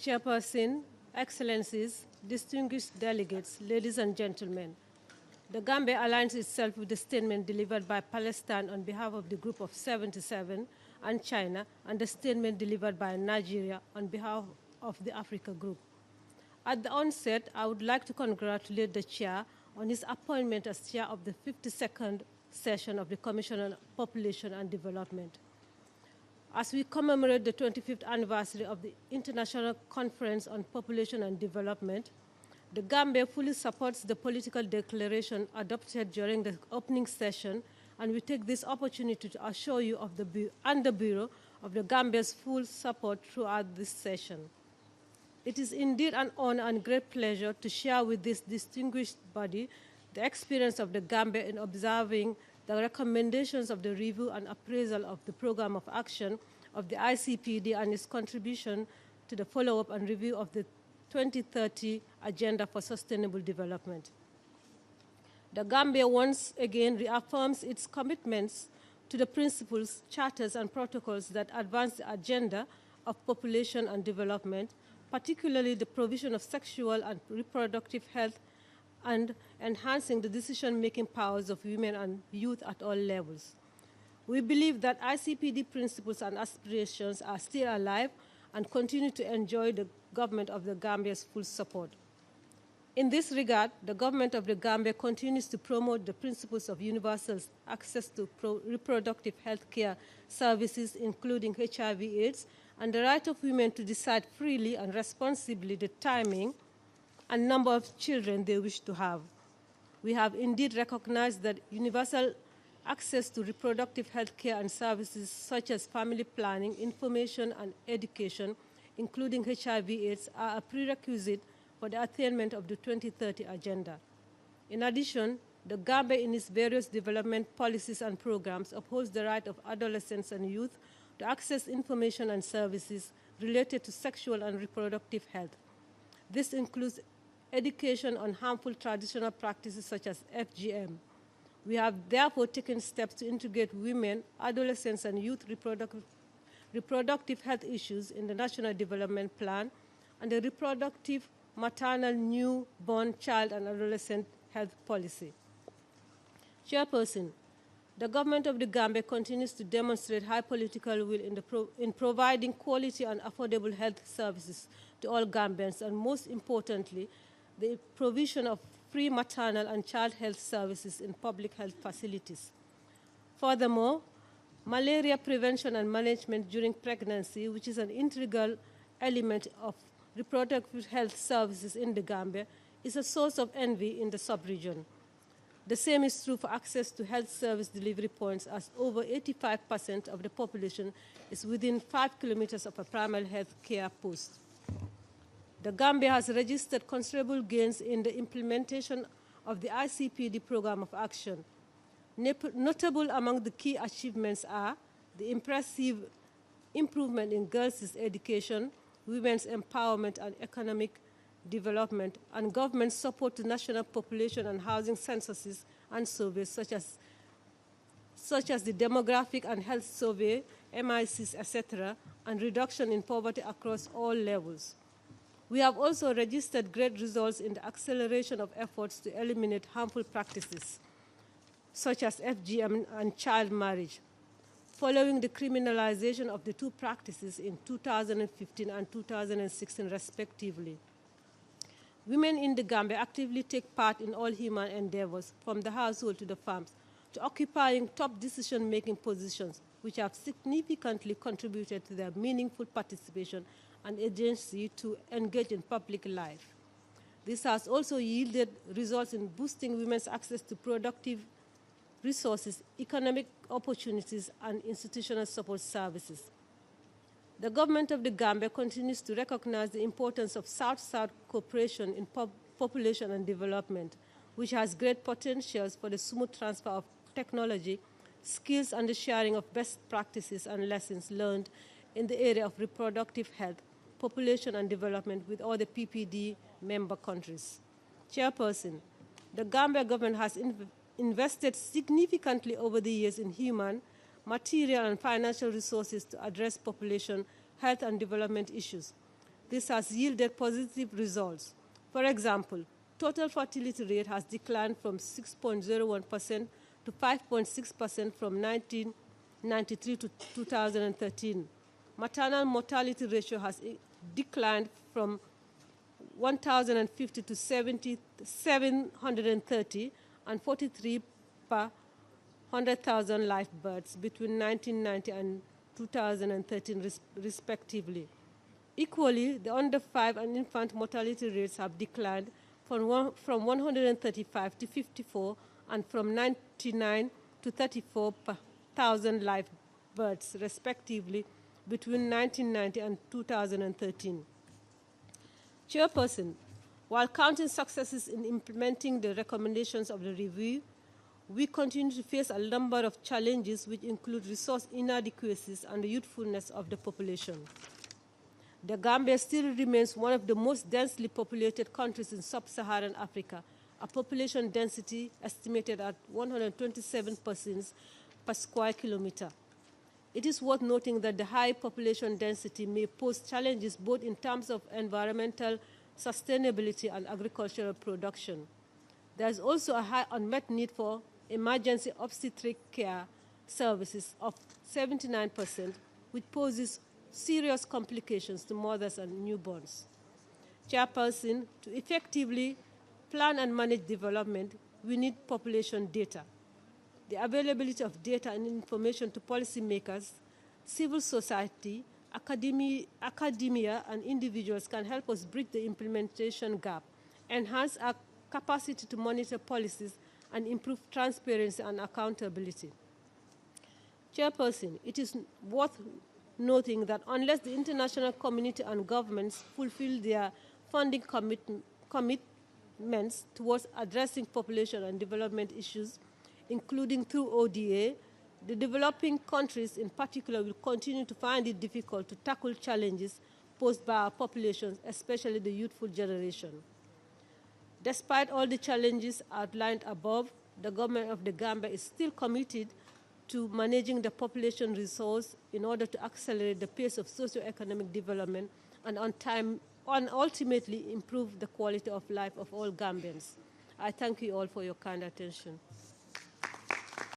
Chairperson, Excellencies, distinguished delegates, ladies and gentlemen, the Gambia aligns itself with the statement delivered by Palestine on behalf of the Group of 77 and China, and the statement delivered by Nigeria on behalf of the Africa Group. At the onset, I would like to congratulate the Chair on his appointment as Chair of the 52nd session of the Commission on Population and Development. As we commemorate the 25th anniversary of the International Conference on Population and Development, the Gambia fully supports the political declaration adopted during the opening session, and we take this opportunity to assure you of the Bureau of the Gambia's full support throughout this session. It is indeed an honor and great pleasure to share with this distinguished body the experience of the Gambia in observing the recommendations of the review and appraisal of the program of action of the ICPD and its contribution to the follow-up and review of the 2030 Agenda for Sustainable Development. The Gambia once again reaffirms its commitments to the principles, charters, and protocols that advance the agenda of population and development, particularly the provision of sexual and reproductive health and enhancing the decision-making powers of women and youth at all levels. We believe that ICPD principles and aspirations are still alive and continue to enjoy the government of the Gambia's full support. In this regard, the government of the Gambia continues to promote the principles of universal access to reproductive health care services, including HIV/AIDS, and the right of women to decide freely and responsibly the timing and number of children they wish to have. We have indeed recognized that universal access to reproductive health care and services such as family planning, information, and education, including HIV/AIDS, are a prerequisite for the attainment of the 2030 Agenda. In addition, the Gambia in its various development policies and programs upholds the right of adolescents and youth to access information and services related to sexual and reproductive health. This includes education on harmful traditional practices such as FGM. We have therefore taken steps to integrate women, adolescents, and youth reproductive health issues in the National Development Plan and the Reproductive, Maternal, Newborn, Child, and Adolescent Health Policy. Chairperson, the government of the Gambia continues to demonstrate high political will in providing quality and affordable health services to all Gambians, and most importantly, the provision of free maternal and child health services in public health facilities. Furthermore, malaria prevention and management during pregnancy, which is an integral element of reproductive health services in the Gambia, is a source of envy in the sub-region. The same is true for access to health service delivery points, as over 85% of the population is within 5 kilometers of a primary health care post. The Gambia has registered considerable gains in the implementation of the ICPD program of action. Notable among the key achievements are the impressive improvement in girls' education, women's empowerment and economic development, and government support to national population and housing censuses and surveys such as the Demographic and Health Survey, MICs, etc., and reduction in poverty across all levels. We have also registered great results in the acceleration of efforts to eliminate harmful practices, such as FGM and child marriage, following the criminalization of the two practices in 2015 and 2016, respectively. Women in the Gambia actively take part in all human endeavors, from the household to the farms, to occupying top decision-making positions, which have significantly contributed to their meaningful participation and agency to engage in public life. This has also yielded results in boosting women's access to productive resources, economic opportunities, and institutional support services. The government of the Gambia continues to recognize the importance of South-South cooperation in population and development, which has great potentials for the smooth transfer of technology, skills, and the sharing of best practices and lessons learned in the area of reproductive health, population and development with all the PPD member countries. Chairperson, the Gambia government has invested significantly over the years in human, material, and financial resources to address population, health, and development issues. this has yielded positive results. For example, total fertility rate has declined from 6.01% to 5.6% from 1993 to 2013. Maternal mortality ratio has declined from 1,050 to 730 and 43 per 100,000 live births between 1990 and 2013 respectively. Equally, the under 5 and infant mortality rates have declined from 135 to 54 and from 99 to 34 per 1,000 live births respectively between 1990 and 2013. Chairperson, while counting successes in implementing the recommendations of the review, we continue to face a number of challenges which include resource inadequacies and the youthfulness of the population. The Gambia still remains one of the most densely populated countries in sub-Saharan Africa, a population density estimated at 127 persons per square kilometer. It is worth noting that the high population density may pose challenges both in terms of environmental sustainability and agricultural production. There is also a high unmet need for emergency obstetric care services of 79%, which poses serious complications to mothers and newborns. Chairperson, to effectively plan and manage development, we need population data. The availability of data and information to policymakers, civil society, academia, and individuals can help us bridge the implementation gap, enhance our capacity to monitor policies, and improve transparency and accountability. Chairperson, it is worth noting that unless the international community and governments fulfill their funding commitments towards addressing population and development issues, including through ODA, the developing countries in particular will continue to find it difficult to tackle challenges posed by our populations, especially the youthful generation. Despite all the challenges outlined above, the government of the Gambia is still committed to managing the population resource in order to accelerate the pace of socio-economic development and ultimately improve the quality of life of all Gambians. I thank you all for your kind attention.